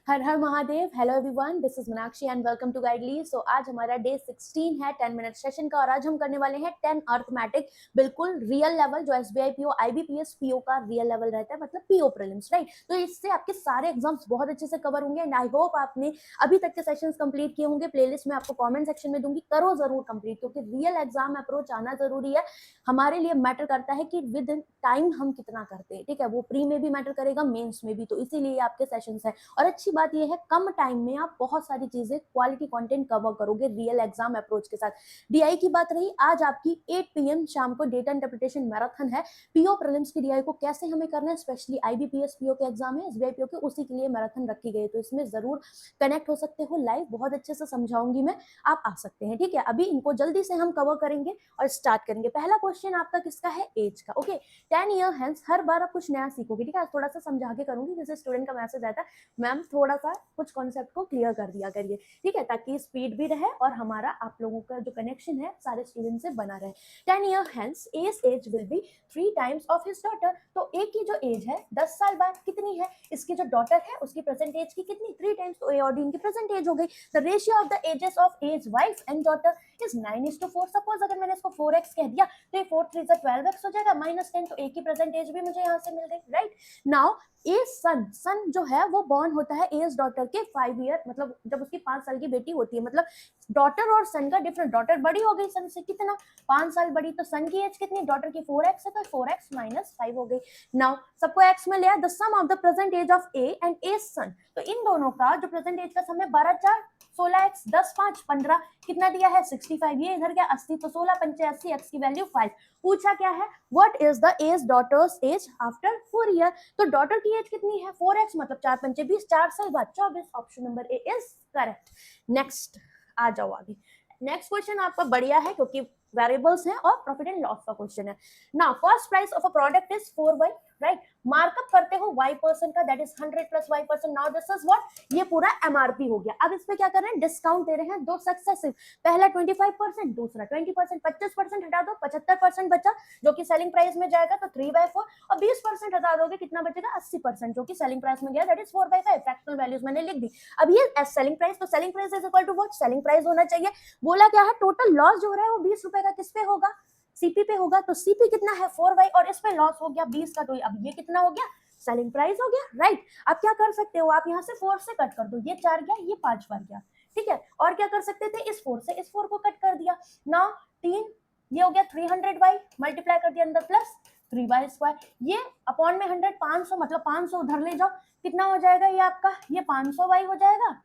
हर हर Mahadev. Hello everyone, this is Meenakshi and welcome to Guidely. So आज हमारा डे 16 है 10 मिनट सेशन का और आज हम करने वाले हैं 10 अर्थमेटिक, बिल्कुल रियल लेवल जो एसबीआई पीओ आईबीपीएस पीओ का रियल लेवल रहता है, मतलब पीओ प्रीलिम्स, राइट। तो इससे आपके सारे एग्जाम्स बहुत अच्छे से कवर होंगे एंड आई होप आपने अभी तक के सेशंस कंप्लीट किए होंगे। प्लेलिस्ट में आपको कमेंट सेक्शन में दूंगी, करो जरूर कंप्लीट, क्योंकि रियल एग्जाम अप्रोच आना जरूरी है। हमारे लिए मैटर करता है कि विद इन टाइम हम कितना करते हैं, ठीक है। वो प्री में भी मैटर करेगा, मेंस में भी, तो इसीलिए आपके सेशंस है। और अच्छी बात यह है, कम टाइम में आप बहुत सारी चीजें, क्वालिटी कंटेंट कवर करोगे रियल एग्जाम अप्रोच के साथ। डीआई की बात रही, आज आपकी 8 PM शाम को डेटा इंटरप्रिटेशन मैराथन है। पीओ प्रीलिम्स की डीआई को कैसे हमें करना है, स्पेशली आईबीपीएस पीओ के एग्जाम है, एसबीआई पीओ के, उसी के लिए मैराथन रखी गई है। तो इसमें जरूर कनेक्ट हो सकते हो, लाइव बहुत अच्छे से समझाऊंगी मैं, आप आ सकते हैं, ठीक है। अभी इनको जल्दी से हम कवर करेंगे और स्टार्ट करेंगे। पहला क्वेश्चन आपका किसका है, एज का। ओके, 10 ईयर हेंस हर बार आप कुछ नया सीखोगे, ठीक है। थोड़ा सा समझा के करूंगी, जैसे स्टूडेंट का मैसेज आता है, मैम थोड़ा सा कुछ कॉन्सेप्ट को क्लियर कर दिया करिए, ठीक है, ताकि स्पीड भी रहे और हमारा आप लोगों का जो कनेक्शन है सारे स्टूडेंट से बना रहे। 10 year hence age age will be 3 times of his daughter. तो ए की जो एज है 10 साल बाद कितनी है, इसकी जो डॉटर है उसकी प्रेजेंट एज की कितनी, 3 टाइम्स। तो ए और डी की प्रेजेंट एज हो गई। The ratio of the ages of age wife and daughter is 9:4। Suppose अगर मैंने इसको 4x कह दिया तो ये 4 3 12x हो जाएगा, -10। तो ए की प्रेजेंट एज भी मुझे यहाँ से मिल गई, राइट। नाउ ए सन, सन जो है वो बॉर्न होता है एज डॉटर के 5 ईयर, मतलब जब उसकी 5 साल की बेटी होती है, मतलब डॉटर और सन का डिफरेंट। डॉटर बड़ी हो गई सन से, कितना, 5 साल बड़ी, तो सन की एज कितनी, डॉटर की 4x है, तो 4x - 5 हो गई। नाउ सबको x में लिया, the sum of the present age of A and a son, तो इन दोनों का जो प्रेजेंट एज का सम है 12 4 16x, 10 5 15, कितना दिया है 65। ये इधर क्या 80, तो 16 5 80, x की वैल्यू 5। पूछा क्या है, what is the age daughter's age after 4 year. तो डॉटर की एज कितनी है 4x, मतलब 4 5 20, 4 साल बाद 24। Option number A is correct. Next आ जाओ आगे। नेक्स्ट क्वेश्चन आपका बढ़िया है क्योंकि वेरिएबल्स हैं और प्रॉफिट एंड लॉस का क्वेश्चन है ना। Cost price of a product is 4y, right. Markup करते हो y% का, that is 100 + y%। Now this is what, ये पूरा एमआरपी हो गया। अब इस पे क्या कर रहे हैं, डिस्काउंट दे रहे हैं, दो सक्सेसिव, पहला 25%, दूसरा 20%। 25% हटा दो, 75% बचा, जो कि सेलिंग प्राइस में जाएगा, तो 3/4। और 20% हटा दोगे, कितना बचेगा 80%, जो कि सेलिंग प्राइस में गया, दैट इज 4/5। फ्रैक्शनल वैल्यूज मैंने लिख दी। अब ये एज सेलिंग प्राइस, तो selling price is equal to what, selling price होना चाहिए। बोला क्या है, टोटल लॉस जो हो रहा है वो 20 रुपए का किस पे होगा, सीपी पे होगा। तो सीपी कितना है 4y, और इस पे लॉस हो गया 20 का, तो अब ये कितना हो गया, सेलिंग प्राइस हो गया, राइट। अब क्या कर सकते हो आप, यहाँ से 4 से कट कर दो, ये 4 गया, ये 5 बार गया, ठीक है। और क्या कर सकते थे, इस 4 से इस 4 को कट कर दिया ना, 3, ये हो गया 300y, मल्टीप्लाई कर दिया अंदर प्लस 3y², ये अपॉन में 100, 500, मतलब 500 उधर ले जाओ, कितना हो जाएगा ये आपका, ये 500y हो जाएगा,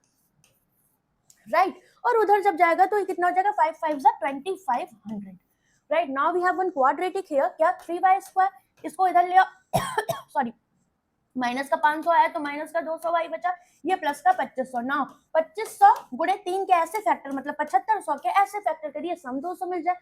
राइट। और उधर जब जाएगा तो ये कितना हो जाएगा, 5 5 2500, right. Now we have one quadratic here, क्या 3y², इसको इधर ले सॉरी, माइनस का 500 आया तो माइनस का 200y बचा, ये प्लस का 2500। नाउ 2500 गुणे 3 के ऐसे फैक्टर, मतलब 7500 के ऐसे फैक्टर करिए, सम 200 मिल जाए,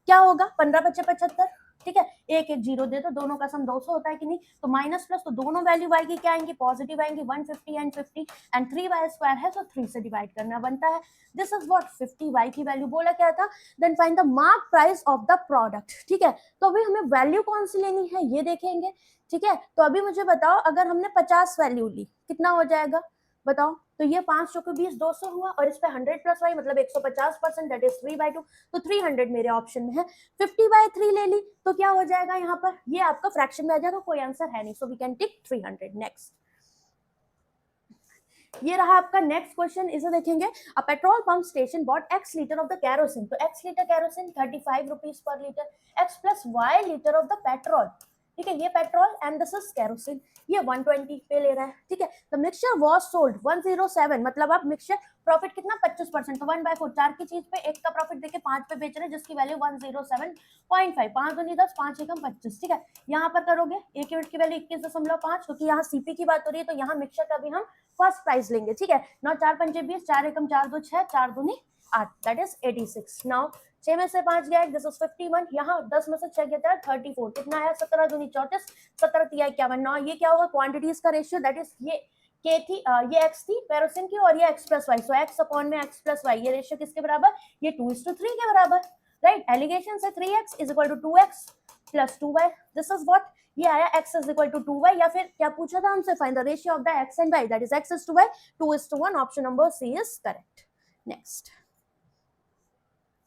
क्या होगा 15 × 5 = 75, ठीक है। एक एक जीरो दे दो, दोनों का सम 200 होता है कि नहीं, तो माइनस प्लस, तो दोनों वैल्यू आएगी, क्या आएंगी, पॉजिटिव आएंगी, 150 एंड 50, एंड 3y² है तो 3 से डिवाइड करना बनता है। दिस इज व्हाट, 50y की वैल्यू बोला क्या था, then find the mark price of the product, ठीक है। तो अभी हमें वैल्यू कौन सी लेनी है ये देखेंगे, ठीक है। तो अभी मुझे बताओ, अगर हमने 50 वैल्यू ली, कितना हो जाएगा बताओ। तो ये 5 चौके 20, 200 हुआ, और इस पे 100 + y, मतलब 150%, दैट इज 3/2, तो 300 मेरे ऑप्शन में है। 50/3 ले ली तो क्या हो जाएगा, यहाँ पर ये आपका फ्रैक्शन में आ जाएगा, कोई आंसर है नहीं, so we can tick 300। Next, ये रहा आपका नेक्स्ट क्वेश्चन, इसे देखेंगे। A petrol pump station bought x litre of the kerosene, तो x litre kerosene 35 rupees per litre, x + y litre of the petrol, ठीक है। ये petrol and this is kerosene, ये 120 पे ले रहा है, ठीक है। द मिक्सचर वाज सोल्ड 107, मतलब आप मिक्सचर प्रॉफिट कितना 25%, तो 1/4, 4 की चीज पे 1 का प्रॉफिट देके 5 पे बेच रहे हैं, जिसकी वैल्यू 107.5, 5 दूनी 10, 5 एकम 25, ठीक है। यहाँ पर करोगे 1 यूनिट की वैल्यू 21.5, क्योंकि यहाँ सीपी की बात हो रही है, तो यहाँ मिक्सचर का भी हम फर्स्ट प्राइस लेंगे, ठीक है। नौ 4 पंजे 20, 4 एकम 4 2 6, 4 दूनी 8, दैट इज 86। नाउ 6 में से 5 गया, दिस इज 51, यहाँ 10 में से 6 गया 34, कितना आया 17 दूनी 34, 17 तिया 51। नाउ ये क्या होगा, क्वांटिटीज का रेशियो, दैट इज ये के थी, ये x थी कैरोसिन की, और ये x + y, सो x अपॉन में x + y, ये रेशियो किसके बराबर, ये 2:3 के बराबर, राइट। एलिगेशन से 3x = 2x, plus 2y, this is what, ये आया x is equal to 2y, या फिर क्या पूछा था हमसे, find the ratio of the x and y, that is x is to y, 2:1, option number C is correct. Next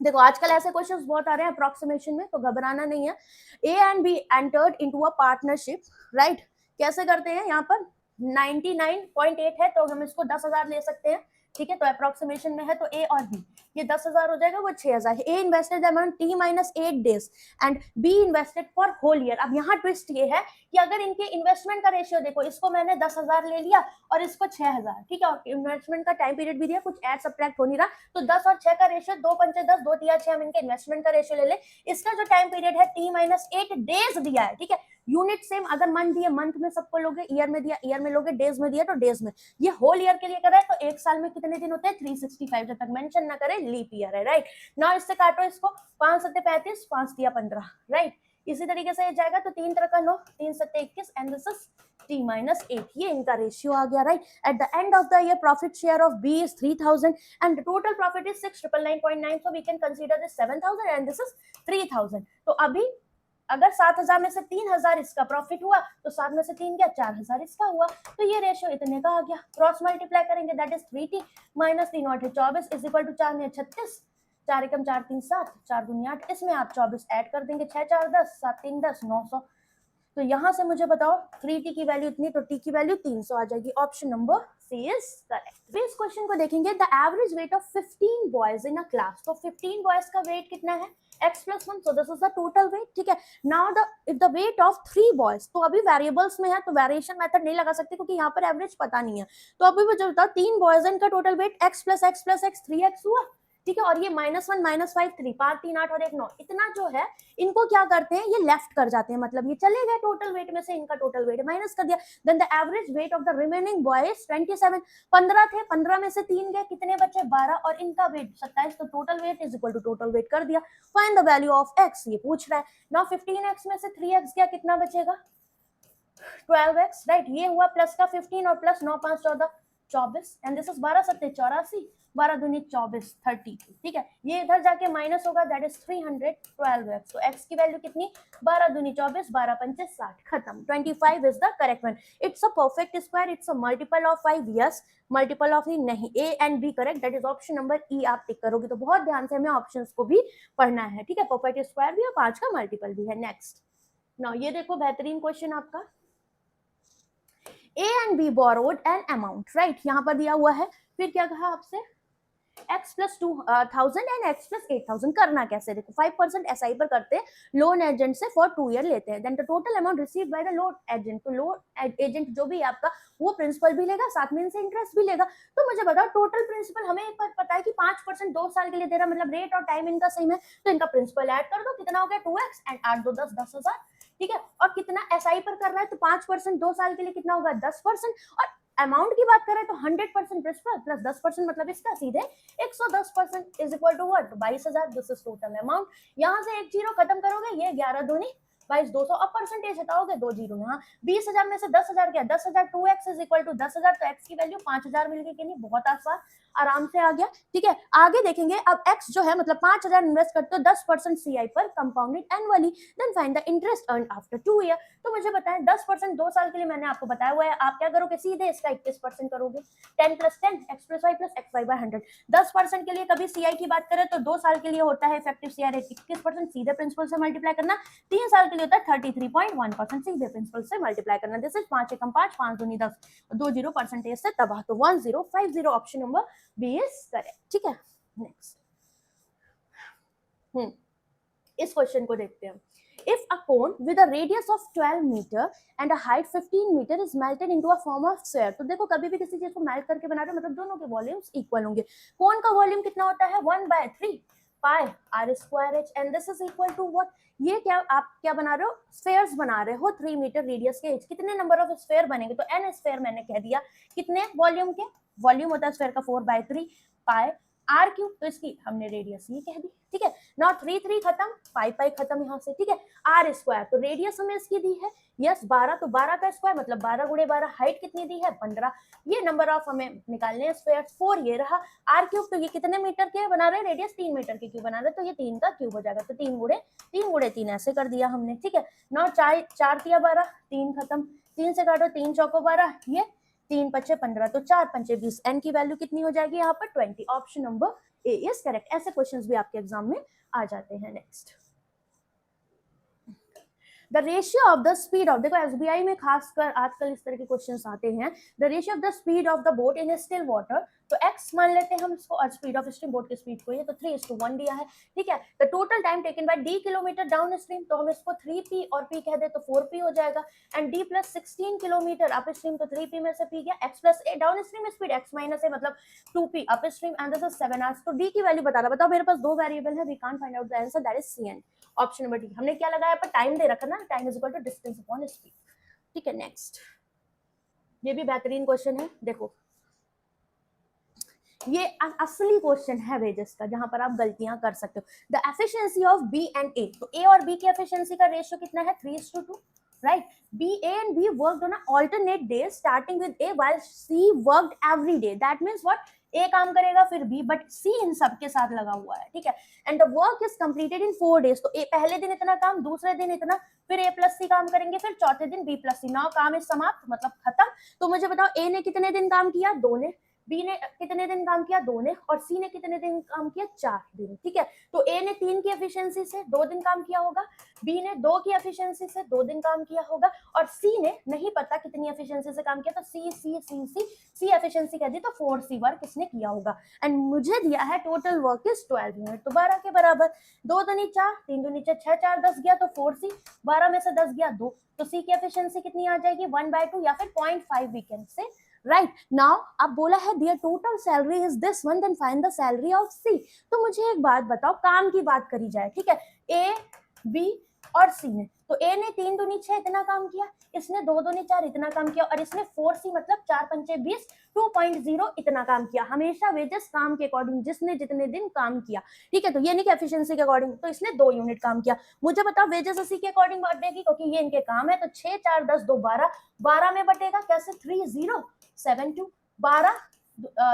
देखो आजकल ऐसे क्वेश्चंस बहुत आ रहे हैं अप्रोक्सीमेशन में, तो घबराना नहीं है। ए and be entered into a partnership, right, कैसे करते हैं, यहाँ पर 99.8 है तो हम इसको 10,000 ले सकते हैं, ठीक है, तो अप्रोक्सीमेशन में है तो ए और बी, ये 10,000 हो जाएगा, वो 6,000। A invested amount t minus 8 days and B invested for whole year. अब यहाँ ट्विस्ट ये है कि अगर इनके इन्वेस्टमेंट का रेशियो देखो, इसको मैंने 10,000 ले लिया और इसको 6,000, ठीक है, और इन्वेस्टमेंट का टाइम पीरियड भी दिया, कुछ ऐड सब्ट्रैक्ट हो नहीं रहा, तो 10 और 6 का रेशियो, 2 पंचे 10, 2 तिया 6, हम इनके इन्वेस्टमेंट का रेशियो ले ले। इसका जो टाइम पीरियड है t माइनस 8 डेज दिया है, ठीक है, यूनिट सेम, अगर मंथ दिया मंथ में सबको लोगे, ईयर में दिया ईयर में लोगे, डेज में दिया तो डेज में, ये होल ईयर के लिए कर रहा है तो एक साल में कितने दिन होते हैं, 365, जब तक मेंशन ना करे लीप ईयर है, राइट ना। इससे काटो इसको, 5 सत्ते 35, 5 तिया 15, राइट, इसी तरीके से ये जाएगा तो 3 तरह का 9, 3 सत्ते 21 and this is t minus 8, ये इनका रेशियो आ गया, right. At the end of the year profit share of B is 3,000 and the total profit is 6,999.9, so we can consider this 7,000 and this is 3,000। तो अभी अगर 7,000 में से 3,000 इसका profit हुआ तो 7 में से 3 गया, 4,000 इसका हुआ, तो ये रेशियो इतने का आ गया। क्रॉस मल्टीप्लाई करेंगे, that is 3t minus 3 8 24 is equal to 4 में 36, 4 एकम 4 3 7, 4 दूनी 8, इसमें आप 24 ऐड कर देंगे, 6 4 10, 7 3 10, 900। तो यहाँ से मुझे बताओ 3t की वैल्यू इतनी, तो t की वैल्यू 300 आ जाएगी, option number C is correct. इस क्वेश्चन को देखेंगे, the average weight of 15 boys in a class, तो 15 बॉयज का वेट कितना है, x plus 1, so this is the total weight, ठीक है। now if the weight of 3 boys, तो अभी वेरिएबल्स में है तो वेरिएशन मेथड नहीं लगा सकते क्योंकि यहाँ पर एवरेज पता नहीं है, तो अभी मुझे बताओ 3 बॉयज इनका total weight x plus x plus x 3x हुआ, ठीक है, और ये -1 -5 3, 5 3 8 और 1 9, इतना जो है इनको क्या करते हैं, ये लेफ्ट कर जाते हैं, मतलब ये चले गए टोटल वेट में से, इनका टोटल वेट माइनस कर दिया, then the average weight of the remaining boys 27, 15 थे, 15 में से 3 गए, कितने बचे 12, और इनका वेट 27, तो total weight is equal to total weight कर दिया। Find the value of x, ये पूछ रहा है। नाउ 15x में से 3x गया, कितना बचेगा 12x, राइट, ये हुआ प्लस का 15 और प्लस 9 5 14 24 एंड दिस इज 12 सत्ते 84, 12 दूनी 24 30, ठीक है, ये इधर जाके माइनस होगा, दैट इज 312x, तो x की वैल्यू कितनी, 12 दूनी 24, 12 पंचे 60, खत्म, 25 is the correct one. It's a perfect square, it's a multiple of 5, yes, multiple of ही नहीं, A and B correct, that is option number E, आप टिक करोगे, तो बहुत ध्यान से हमें ऑप्शंस को भी पढ़ना है, ठीक है, परफेक्ट स्क्वायर भी और 5 का मल्टीपल भी है। नेक्स्ट नाउ ये देखो बेहतरीन क्वेश्चन आपका, A and B borrowed an amount, right, यहाँ पर दिया हुआ है, फिर क्या कहा आपसे, x plus 2,000 and x plus 8,000, करना कैसे, देखो 5% SI पर करते हैं, लोन एजेंट से फॉर 2 ईयर लेते हैं, then the total amount received by the loan agent, तो लोन एजेंट जो भी है आपका वो प्रिंसिपल भी लेगा, साथ में इनसे इंटरेस्ट भी लेगा, तो मुझे बताओ टोटल प्रिंसिपल, हमें एक बार पता है कि 5% 2 साल के लिए दे रहा, मतलब रेट और टाइम इनका सेम है, तो इनका प्रिंसिपल ऐड कर दो, कितना हो गया 2x एंड 8 2 10, 10,000, ठीक है, और कितना SI पर कर रहा है, तो 5% 2 साल के लिए कितना होगा 10%, और अमाउंट की बात करें तो 100% प्रिंसिपल प्लस 10%, मतलब इसका सीधे 110% is equal to what 22,000, this is total amount. यहाँ से एक जीरो खत्म करोगे, ये 11 दूनी 22 200, अब परसेंटेज हटाओगे 2 जीरो, यहाँ 20,000 में से 10,000 क्या 10,000, 2x इज इक्वल टू 10,000, तो x की वैल्यू 5,000 मिल गई कि नहीं, बहुत आसान, आराम से आ गया, ठीक है। आगे देखेंगे, अब x जो है मतलब 5,000 इन्वेस्ट करते हो 10% CI पर compounded annually, then find the interest earn after 2 year, तो मुझे बताएं 10% 2 साल के लिए मैंने आपको बताया हुआ है, आप क्या करोगे, सीधे इसका 21% करोगे, 10 + 10 x + y + xy/100, 10% के लिए कभी CI की बात करें तो 2 साल के लिए होता है इफेक्टिव CI रेट 21%, सीधे प्रिंसिपल से मल्टीप्लाई करना, 3 साल के लिए होता है 33.1%, सीधे प्रिंसिपल से मल्टीप्लाई करना, दिस इज 5 एकम 5 5 दूनी 10, 2 जीरो परसेंटेज से तबाह, तो 1050, option number B is correct, ठीक है। नेक्स्ट इस क्वेश्चन को देखते हैं, if a cone with a radius of 12 meter and a height 15 meter is melted into a form of sphere, तो देखो कभी भी किसी चीज को मेल्ट करके बना रहे हो मतलब दोनों के वॉल्यूम्स इक्वल होंगे, कोन का वॉल्यूम कितना होता है 1/3 pi r²h and this is equal to what, ये क्या आप क्या बना रहे हो, स्फेयर्स बना रहे हो 3 मीटर रेडियस के, कितने नंबर ऑफ स्फेयर बनेंगे, तो n स्फेयर मैंने कह दिया, कितने वॉल्यूम के, वॉल्यूम होता है स्फेयर का 4/3 पाई आर क्यूब, तो इसकी हमने रेडियस ये कह दी, ठीक है। नाउ 3 3 खत्म, 5 5 खत्म यहाँ से, ठीक है। आर स्क्वायर, तो रेडियस हमें इसकी दी है यस 12, तो 12 का स्क्वायर मतलब 12 गुणे 12, हाइट कितनी दी है 15, ये नंबर ऑफ हमें निकालने हैं स्क्वायर 4, ये रहा आर क्यूब। तो ये कितने मीटर के बना रहे हैं, रेडियस 3 मीटर के क्यूब बना रहे हैं, तो ये 3 का क्यूब हो जाएगा, तो 3 गुणे 3 ऐसे कर दिया हमने, ठीक है। नाउ 4 तिया 12, 3 खत्म, 3 से काटो 3 चौको 12, ये 3 पचे 15, तो 4 पंचे 20, एन की वैल्यू कितनी हो जाएगी यहाँ पर 20। Option number A is correct. ऐसे क्वेश्चंस भी आपके एग्जाम में आ जाते हैं। Next, the ratio of the speed of, देखो एसबीआई में खासकर आजकल इस तरह के क्वेश्चंस आते हैं, the ratio of the speed of the boat in still water, तो x मान लेते हैं हम इसको, और स्पीड ऑफ स्ट्रीम बोट की स्पीड को, ये तो 3:1 दिया है, ठीक है। The total time taken by d kilometre down stream, तो हम इसको 3p और p कह दे तो 4p हो जाएगा, and d plus 16 kilometre upstream, तो 3p में से p गया, x plus a downstream speed, x minus a मतलब 2p upstream, and this is 7 hours. तो d की वैल्यू बता रहा, बताओ मेरे पास दो वेरिएबल है, we can't find out the answer, that is cn। Option number D, हमने क्या लगाया पर टाइम दे रखा ना, time is equal to distance upon speed, ठीक है। नेक्स्ट, ये भी बेहतरीन क्वेश्चन है, देखो ये असली क्वेश्चन है वेजेस का, जहां पर आप गलतियां कर सकते हो। The efficiency of B and A, तो ए और बी की एफिशिएंसी का रेशियो कितना है 3:2, right. B A and B worked on alternate days starting with A while C worked every day, that means what, A काम करेगा फिर B, but सी इन सब के साथ लगा हुआ है, ठीक है। And the work is completed in 4 days, तो ए पहले दिन इतना काम, दूसरे दिन इतना, फिर ए प्लस सी काम करेंगे, फिर चौथे दिन बी प्लस सी, नाउ काम इज समाप्त मतलब खत्म। तो मुझे बताओ ए ने कितने दिन काम किया, 2 ने, बी ने कितने दिन काम किया, 2 ने, और सी ने कितने दिन काम किया, 4 दिन, ठीक है। तो ए ने 3 की एफिशिएंसी से 2 दिन काम किया होगा, बी ने 2 की एफिशिएंसी से 2 दिन काम किया होगा, और सी ने नहीं पता कितनी एफिशिएंसी से काम किया, तो सी एफिशिएंसी कह दी, तो 4c वर्क इसने किया होगा। एंड मुझे दिया है टोटल वर्क इज 12 यूनिट, तो 12 के बराबर, 2 दूनी 4, 3 दूनी 6, 6 4 10 गया, तो 4c, 12 में से 10 गया 2, तो सी की एफिशिएंसी कितनी आ जाएगी 1/2 या फिर 0.5 we can say, right. Now अब बोला है their total salary is this one, then find the salary of C. तो मुझे एक बात बताओ, काम की बात करी जाए, ठीक है, ए बी और सी ने, तो ए ने 3 दूनी 6 इतना काम किया, इसने 2 दूनी 4 इतना काम किया, और इसने 4c मतलब 4 पंचे 20 2.0 इतना काम किया। हमेशा वेजेस काम के अकॉर्डिंग, जिसने जितने दिन काम किया, ठीक है। तो ये नहीं कि एफिशिएंसी के अकॉर्डिंग, तो इसने 2 यूनिट काम किया। मुझे बताओ वेजेस इसी के अकॉर्डिंग बढ़ेगी, क्योंकि ये इनके काम है, तो 6 4 10 2 12, 12 में बटेगा कैसे 3072, 12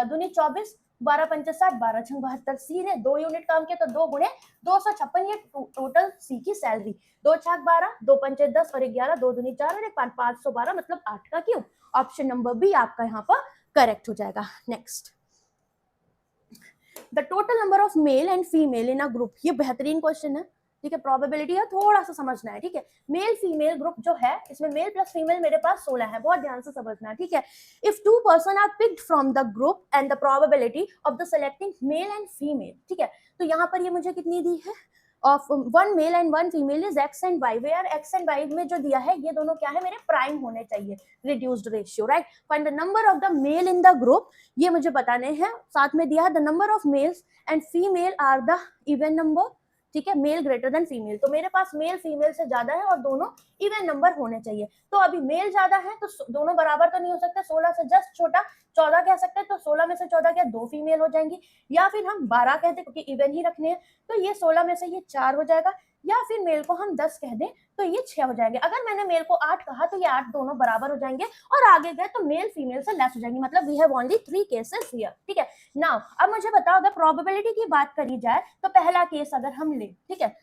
दूनी 24, 12 पंचे 60, 12 छंग 72, सी ने 2 यूनिट काम किया, तो 2 गुणे 256, ये टोटल सी की सैलरी, 2 छाक 12, 2 पंचे 10 और 11, 2 दूनी 4 और 1 512 मतलब 8 का क्यूब। ऑप्शन नंबर बी आपका यहाँ पर करेक्ट हो जाएगा। Next, the total number of male and female in a group, ये बेहतरीन क्वेश्चन है, ठीक है। प्रोबेबिलिटी है, थोड़ा सा समझना है, ठीक है। मेल फीमेल ग्रुप जो है, इसमें मेल प्लस फीमेल मेरे पास 16 है, बहुत ध्यान से समझना है, ठीक है। If 2 person are picked from the group and the probability of the selecting male and female, ठीक है। तो यहाँ पर ये मुझे कितनी दी है, of 1 male and 1 female is x and y, where x and y में जो दिया है ये दोनों क्या है, मेरे प्राइम होने चाहिए, reduced ratio, right. Find the number of the male in the group, ये मुझे बताने हैं, साथ में दिया है the number of males and female are the even number, ठीक है, मेल ग्रेटर देन फीमेल, तो मेरे पास मेल फीमेल से ज्यादा है और दोनों इवन नंबर होने चाहिए। तो अभी मेल ज्यादा है तो दोनों बराबर तो नहीं हो सकते, 16 से जस्ट छोटा 14 कह सकते हैं, तो 16 में से 14 क्या 2 फीमेल हो जाएंगी, या फिर हम 12 कहते क्योंकि इवन ही रखने हैं, तो ये 16 में से ये 4 हो जाएगा, या फिर मेल को हम 10 कह दें तो ये 6 हो जाएंगे। अगर मैंने मेल को 8 कहा तो ये 8 दोनों बराबर हो जाएंगे, और आगे गए तो मेल फीमेल से लेस हो जाएंगे, मतलब we have only 3 cases here, ठीक है। नाउ अब मुझे बताओ, अगर प्रोबेबिलिटी की बात करी जाए तो पहला केस अगर हम ले, ठीक है,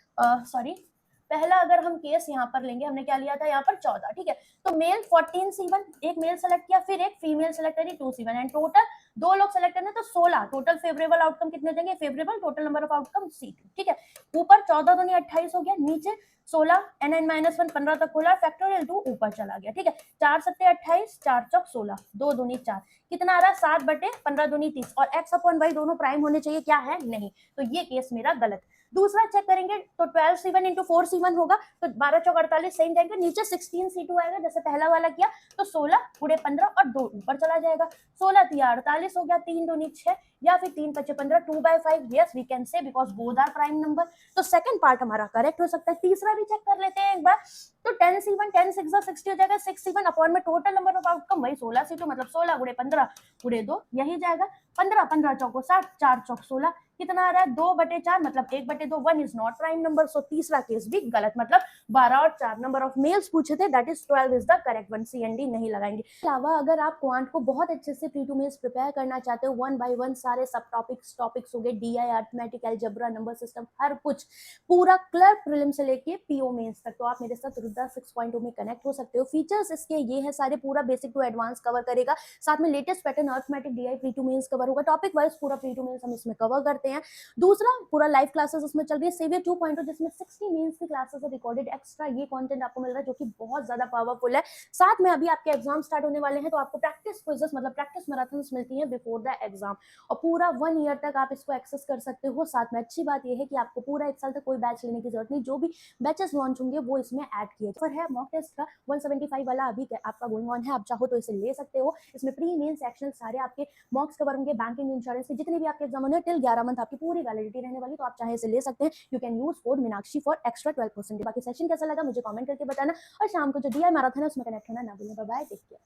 पहला अगर हम केस यहाँ पर लेंगे, हमने क्या लिया था यहाँ पर 14, ठीक है। तो मेल 14c1, एक मेल सेलेक्ट किया, फिर एक फीमेल सेलेक्ट करी 2c1, एंड टोटल 2 लोग सेलेक्ट करने तो 16, टोटल फेवरेबल आउटकम कितने देंगे, favourable total number of outcome c2, ठीक है। ऊपर 14 दूनी 28 हो गया, नीचे 16 n(-1) 15 तक खोला, फैक्टोरियल 2 ऊपर चला गया, ठीक है। 4 सत्ते 28, 4 चौक 16, 2 दूनी 4, कितना आ रहा है 7/15 दूनी 30, और x अपॉन y दोनों प्राइम होने चाहिए, क्या है नहीं, तो ये केस मेरा गलत। दूसरा चेक करेंगे तो 12c1 इंटू 4c1 होगा, तो 12 चौक 48 सेम जाएगा, नीचे 16c2 आएगा जैसे पहला वाला किया, तो 16 गुणे 15 और 2 ऊपर चला जाएगा, 16 तिया 48 हो गया, 3 दूनी 6, या फिर 3 पचे 15, 2/5, yes we can say because both are prime number, तो सेकंड पार्ट हमारा करेक्ट हो सकता है। तीसरा भी चेक कर लेते हैं एक बार, तो 10c1 10 6 60 हो जाएगा, 6c1 अपॉन में टोटल नंबर ऑफ आउटकम वही 16c2 मतलब 16 गुणे 15 उड़े 2 यही जाएगा। 15 15 चौको 60, 4 चौक 16 कितना आ रहा है 2/4 मतलब 1/2 1 इज नॉट प्राइम नंबर। सो तीसरा केस भी गलत, मतलब 12 और 4 नंबर ऑफ मेल्स पूछे थे, that is 12 is the correct one. C and D नहीं लगाएंगे। अलावा अगर आप क्वांट को बहुत अच्छे से प्री टू मेंस प्रिपेयर करना चाहते हो, 1 बाय 1 सारे सब टॉपिक्स हो गए, DI, arithmetic, algebra, number system, हर कुछ पूरा क्लर्क प्रीलिम से लेके पीओ मेंस तक, तो आप मेरे साथ रुद्रा 6.0 में कनेक्ट हो सकते हो। फीचर्स इसके ये है सारे, पूरा बेसिक टू एडवांस कवर करेगा, साथ में latest pattern arithmetic, DI, pre to mains cover होगा, टॉपिक वाइज पूरा प्री टू मेंस हम इसमें कवर करते हैं। दूसरा पूरा लाइव क्लासेस उसमें चल रही है, सेवियर 2.0 जिसमें 60 मेंस की क्लासेस है रिकॉर्डेड, एक्स्ट्रा ये कंटेंट आपको मिल रहा है जो कि बहुत ज्यादा पावरफुल है। साथ में अभी आपके एग्जाम स्टार्ट होने वाले हैं, तो आपको प्रैक्टिस क्विजेस मतलब प्रैक्टिस मैराथन्स मिलती हैं बिफोर द एग्जाम, और पूरा 1 ईयर तक आप इसको एक्सेस कर सकते हो। साथ में अच्छी बात यह है कि आपको पूरा 1 साल तक कोई बैच लेने की जरूरत नहीं, जो भी बैचेस लॉन्च होंगे वो इसमें ऐड किए पर है। मॉक टेस्ट का 175 वाला अभी आपका गोइंग ऑन है, आप चाहो तो इसे ले सकते हो। इसमें प्री मेन सेक्शन सारे आपके मॉक्स कवर होंगे, बैंकिंग, इंश्योरेंस के जितने भी आपके एग्जाम होंगे टिल 11 मंथ आपकी पूरी वैलिडिटी रहने वाली, तो आप चाहे इसे ले सकते हैं। You can use code Meenakshi for extra 12%। बाकी सेशन कैसा लगा मुझे कमेंट करके बताना, और शाम को जो डीआई मैराथन है उसमें कनेक्ट होना ना भूलें। Bye bye, take care.